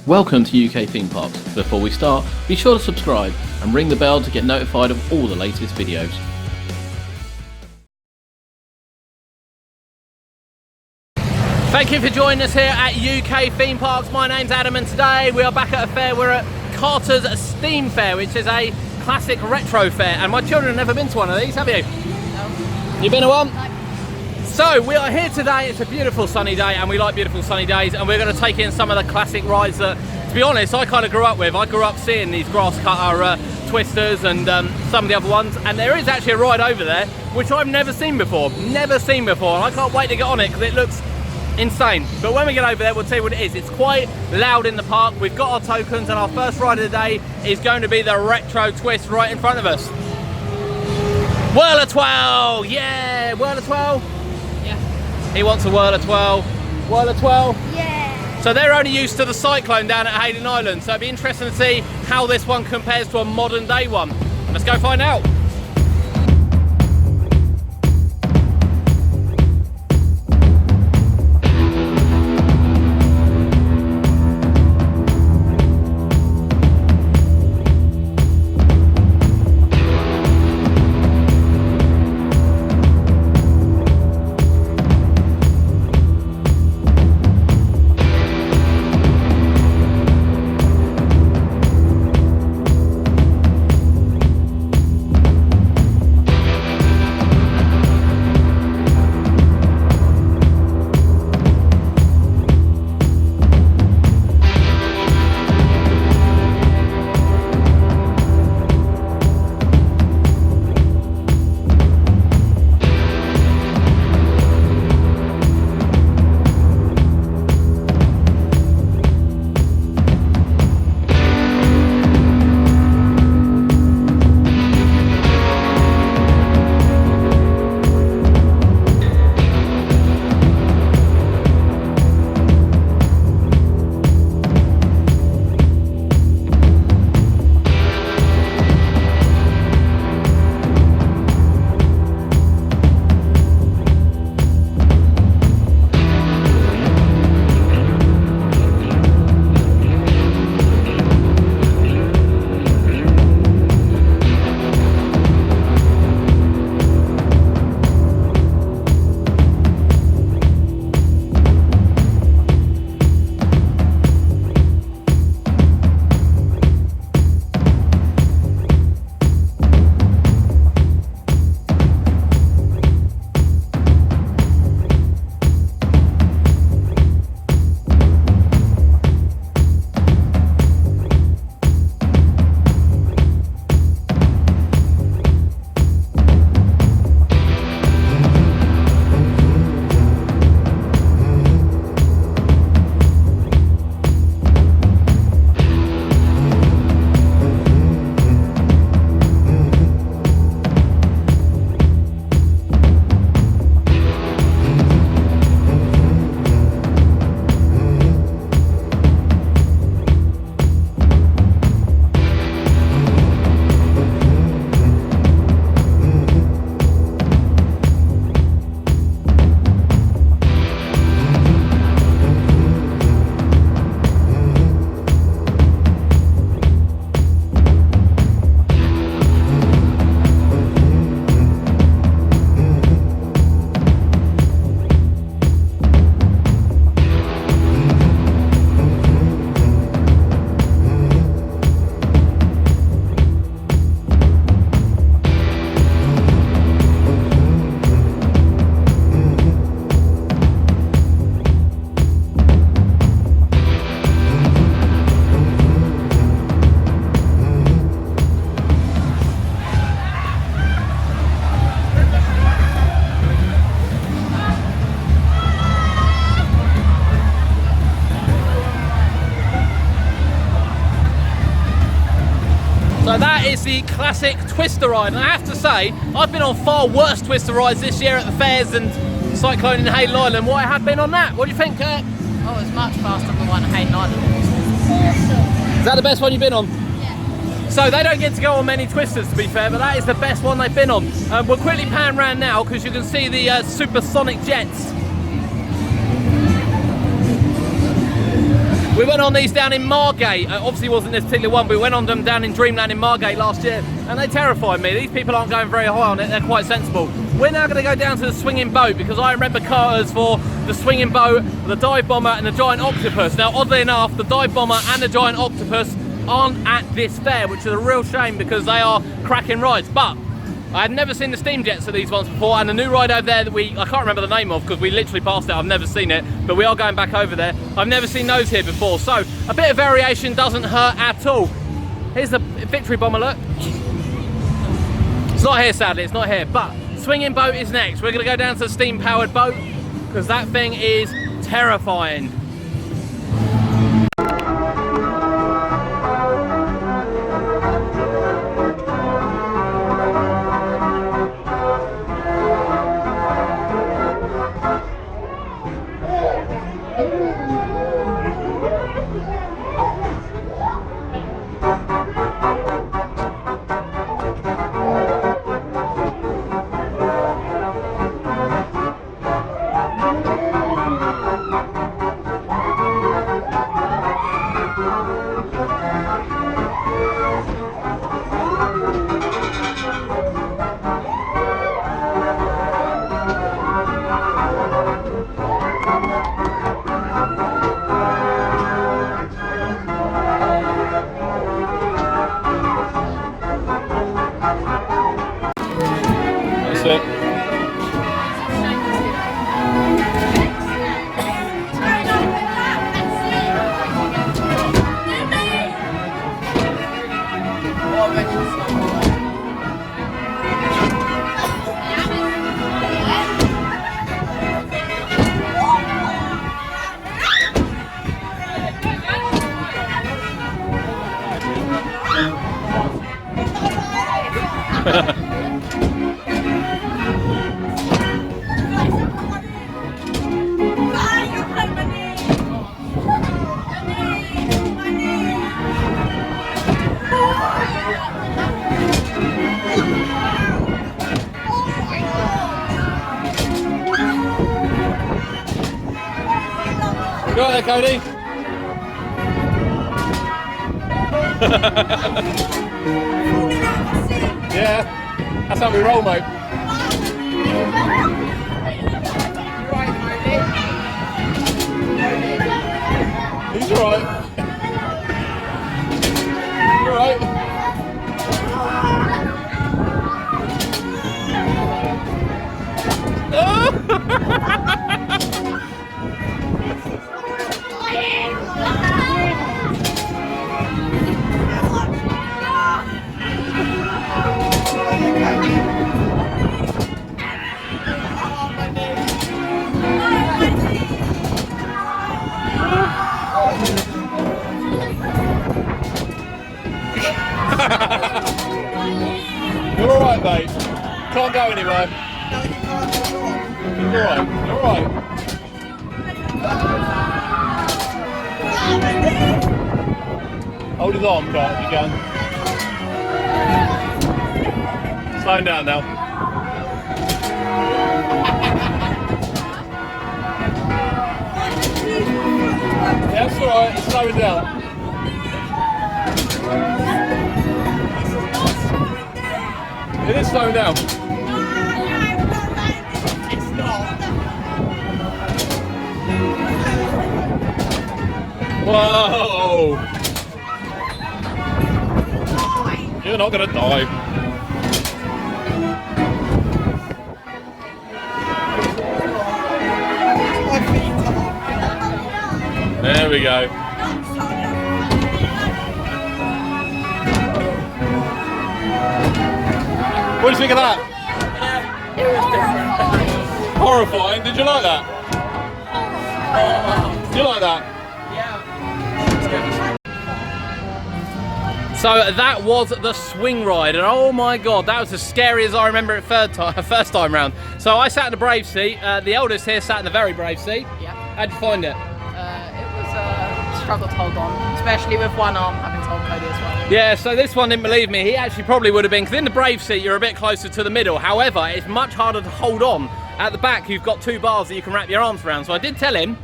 Welcome to UK Theme Parks. Before we start, be sure to subscribe and ring the bell to get notified of all the latest videos. Thank you for joining us here at UK Theme Parks. My name's Adam and today we are back at a fair. We're at Carter's Steam Fair, which is a classic retro fair, and my children have never been to one of these, have you? No. You been to one? No. So we are here today. It's a beautiful sunny day and we like beautiful sunny days, and we're going to take in some of the classic rides that, to be honest, I kind of grew up with. I grew up seeing these grass cutter twisters and some of the other ones, and there is actually a ride over there which I've never seen before, and I can't wait to get on it because it looks insane. But when we get over there, we'll tell you what it is. It's quite loud in the park. We've got our tokens, and our first ride of the day is going to be the retro twist right in front of us. Whirler Twirl! Yeah! Whirler Twirl? Yeah. He wants a Whirler Twirl. Whirler Twirl? Yeah! So they're only used to the Cyclone down at Hayden Island, so it'd be interesting to see how this one compares to a modern day one. Let's go find out. So that is the classic twister ride, and I have to say, I've been on far worse twister rides this year at the fairs than Cyclone in Hayden Island. What I have been on that? What do you think, Kurt? Oh, it's much faster than the one at Hayden Island. Awesome. Is that the best one you've been on? Yeah. So they don't get to go on many twisters, to be fair, but that is the best one they've been on. We'll quickly pan around now because you can see the Supersonic Jets. We went on these down in Margate. Obviously wasn't this particular one, but we went on them down in Dreamland in Margate last year, and they terrified me. These people aren't going very high on it, they're quite sensible. We're now going to go down to the swinging boat, because I remember Carter's for the swinging boat, the dive bomber and the giant octopus. Now oddly enough, the dive bomber and the giant octopus aren't at this fair, which is a real shame because they are cracking rides. But I had never seen the steam jets of these ones before, and the new ride over there that I can't remember the name of because we literally passed it, I've never seen it, but we are going back over there. I've never seen those here before, so a bit of variation doesn't hurt at all. Here's the victory bomber, look. It's not here sadly, it's not here, but swinging boat is next. We're going to go down to the steam powered boat because that thing is terrifying. That's it. You all right there, Cody? Yeah, that's how we roll, mate. He's alright. You're right. You're alright, mate. Can't go anywhere. You're alright. You're alright. Hold his arm, Kurt, if you can. Slow down now. Yeah, that's alright. Slow it down. It is slowing down. It's not. Whoa! You're not gonna die. There we go. What do you think of that? It was different. Horrifying. Did you like that? Did you like that? Yeah. So that was the swing ride, and oh my god, that was as scary as I remember it first time round. So I sat in the brave seat. The eldest here sat in the very brave seat. Yeah. How'd you find it? It was a struggle to hold on, especially with one arm having to hold Cody as well. Yeah, so this one didn't believe me. He actually probably would have been, because in the brave seat you're a bit closer to the middle. However, it's much harder to hold on. At the back you've got two bars that you can wrap your arms around. So I did tell him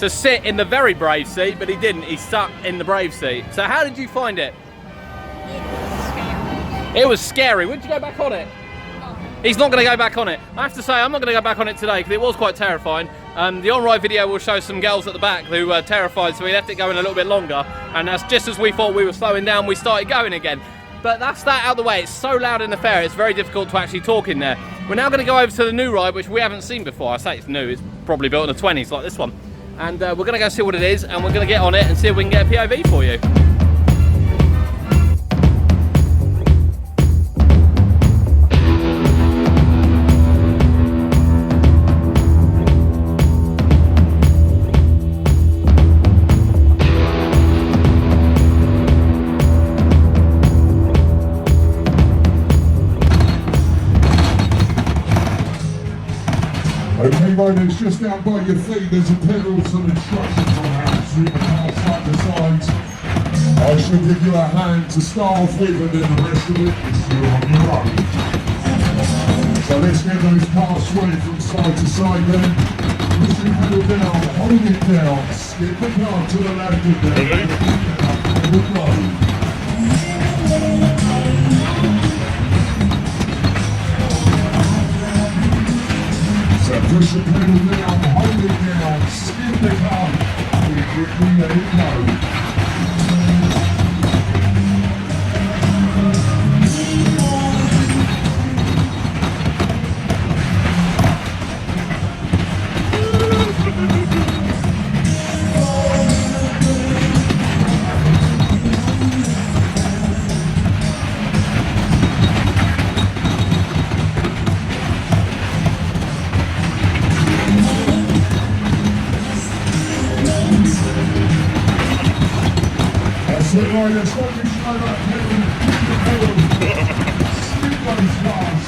to sit in the very brave seat, but he didn't. He sat in the brave seat. So how did you find it? It was scary. Would you go back on it? He's not going to go back on it. I have to say, I'm not going to go back on it today because it was quite terrifying. The on-ride video will show some girls at the back who were terrified, so we left it going a little bit longer. And that's just as we thought we were slowing down, we started going again. But that's that out of the way. It's so loud in the fair, it's very difficult to actually talk in there. We're now going to go over to the new ride, which we haven't seen before. I say it's new, it's probably built in the 20s like this one. And we're going to go see what it is, and we're going to get on it and see if we can get a POV for you. Okay, riders, just down by your feet, there's a pedal with some instructions on how to swing the car side to side. I shall give you a hand to start off with, and then the rest of it is you're on your own. So let's get those cars swaying from side to side then. Push your pedal down, hold it down, skip the car to the left of them. And we'll go. Push the pedal down, hold it down, skip the car, and quickly let it go. That's it, riders, don't be slow that pedal, skip those cars.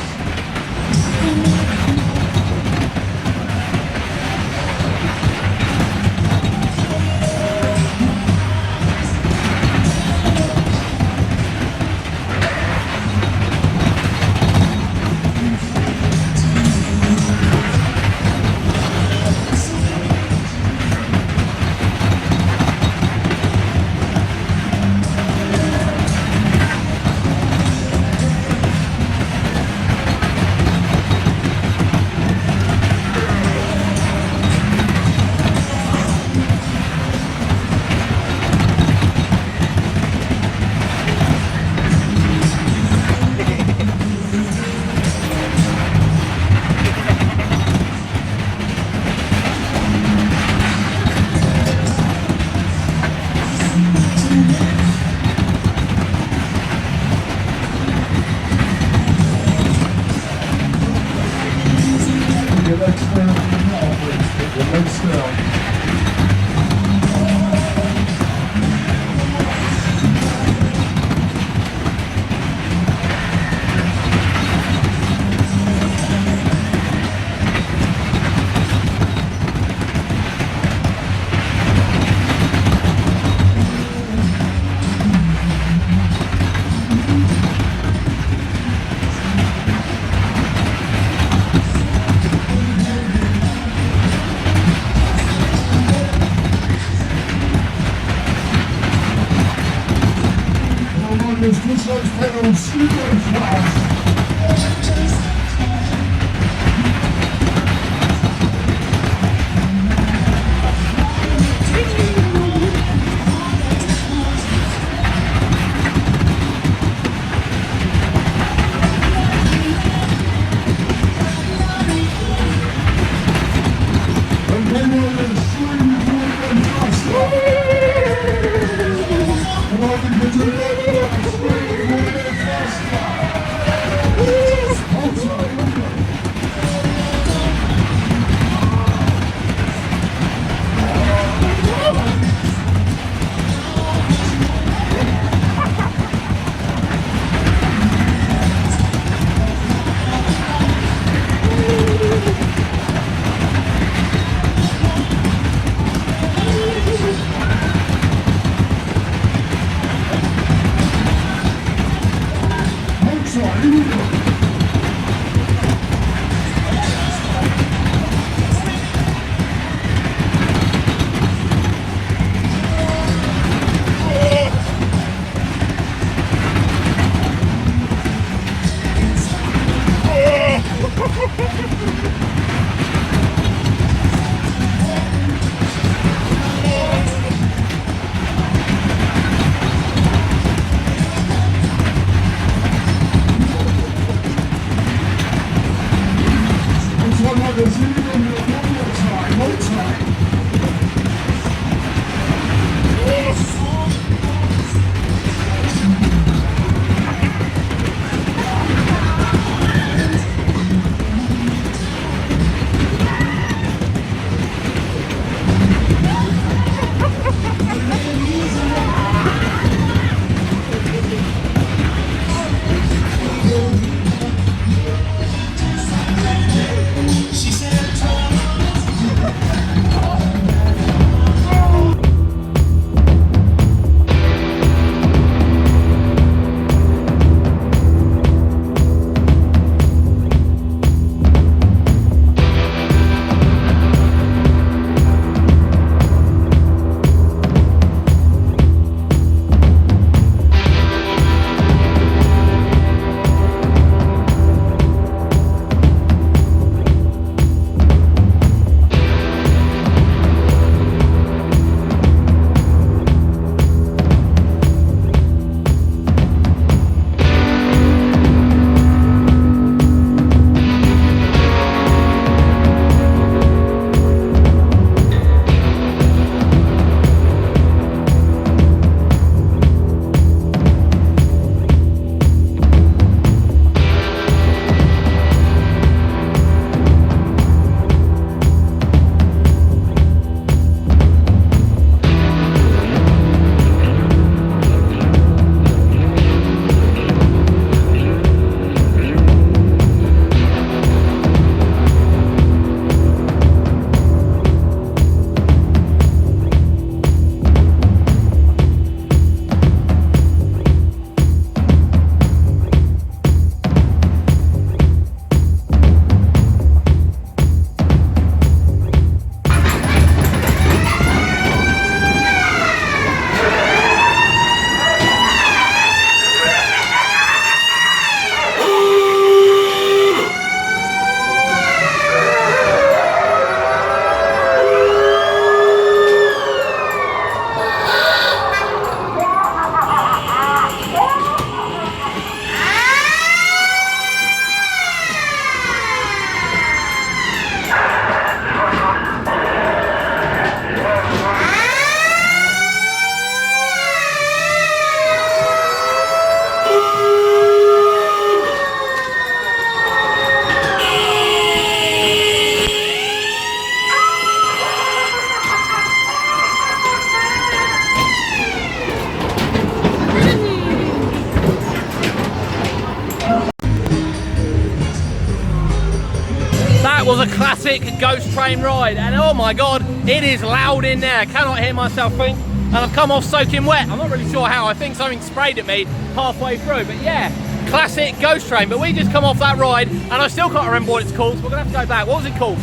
That was a classic ghost train ride, and oh my god, it is loud in there. I cannot hear myself think, and I've come off soaking wet. I'm not really sure how. I think something sprayed at me halfway through, but yeah, classic ghost train. But we just come off that ride, and I still can't remember what it's called, so we're gonna have to go back. What was it called?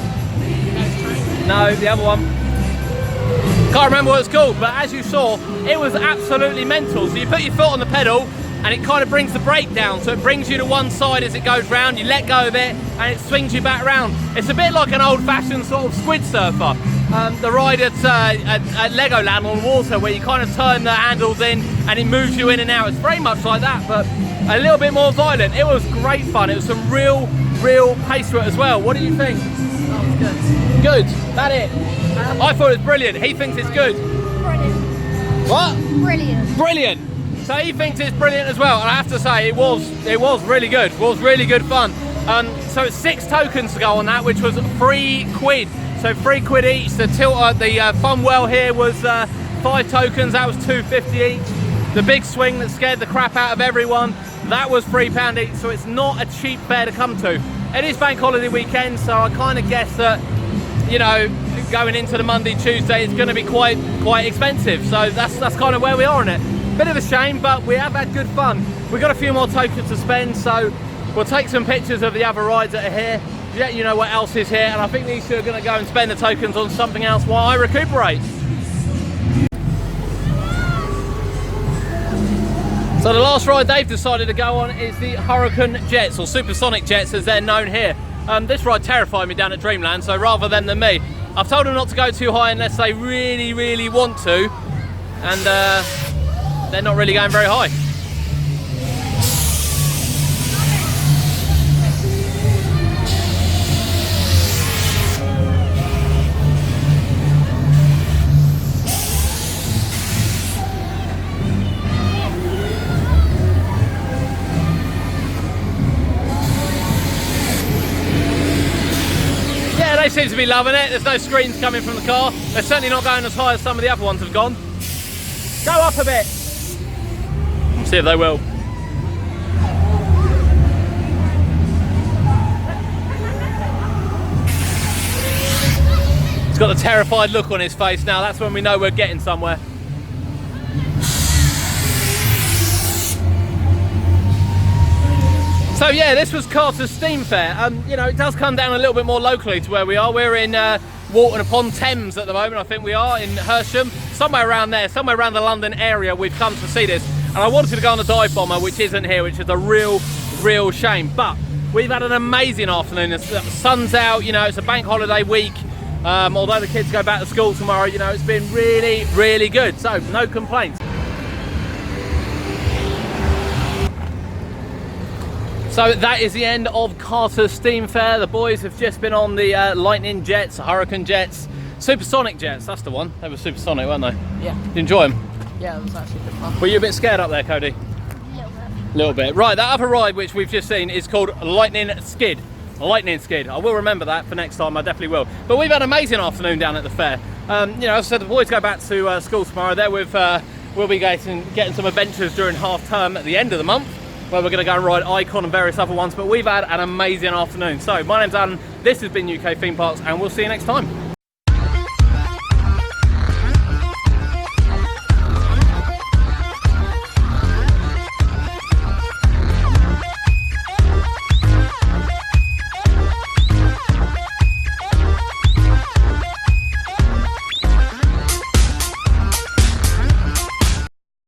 No, the other one. Can't remember what it's called, but as you saw, it was absolutely mental. So you put your foot on the pedal, and it kind of brings the brake down, so it brings you to one side as it goes round, you let go of it, and it swings you back round. It's a bit like an old-fashioned sort of squid surfer. The ride at Legoland on water, where you kind of turn the handles in, and it moves you in and out. It's very much like that, but a little bit more violent. It was great fun. It was some real pace to it as well. What do you think? That was good. Good, that it? I thought it was brilliant. He thinks it's good. Brilliant. What? Brilliant. Brilliant. So he thinks it's brilliant as well, and I have to say it was really good. It was really good fun. So it's 6 tokens to go on that, which was £3. So £3 each. The tilt, the fun well here was 5 tokens. That was £2.50 each. The big swing that scared the crap out of everyone, that was £3 each. So it's not a cheap fare to come to. It is bank holiday weekend, so I kind of guess that, you know, going into the Monday, Tuesday, it's going to be quite expensive. So that's kind of where we are in it. Bit of a shame, but we have had good fun. We've got a few more tokens to spend, so we'll take some pictures of the other rides that are here, let you know what else is here, and I think these two are going to go and spend the tokens on something else while I recuperate. So the last ride they've decided to go on is the Hurricane Jets, or Supersonic Jets as they're known here. This ride terrified me down at Dreamland, so rather them than me. I've told them not to go too high unless they really want to, and they're not really going very high. Yeah, they seem to be loving it. There's no screens coming from the car. They're certainly not going as high as some of the other ones have gone. Go up a bit. See if they will. He's got a terrified look on his face now. That's when we know we're getting somewhere. So yeah, this was Carter's Steam Fair. You know, it does come down a little bit more locally to where we are. We're in Walton upon Thames at the moment. I think we are in Hersham, somewhere around there, somewhere around the London area. We've come to see this, and I wanted to go on the dive bomber, which isn't here, which is a real shame. But we've had an amazing afternoon. The sun's out. You know, it's a bank holiday week. Although the kids go back to school tomorrow, you know, it's been really good. So no complaints. So that is the end of Carter's Steam Fair. The boys have just been on the Lightning Jets, Hurricane Jets, Supersonic Jets, that's the one. They were supersonic, weren't they? Yeah. Did you enjoy them? Yeah, it was actually good fun. Were you a bit scared up there, Cody? A little bit. A little bit. Right, that other ride which we've just seen is called Lightning Skid. Lightning Skid. I will remember that for next time, I definitely will. But we've had an amazing afternoon down at the fair. You know, as I said, the boys go back to school tomorrow. There we'll be getting some adventures during half term at the end of the month, where we're going to go and ride Icon and various other ones, but we've had an amazing afternoon. So my name's Alan, this has been UK Theme Parks, and we'll see you next time.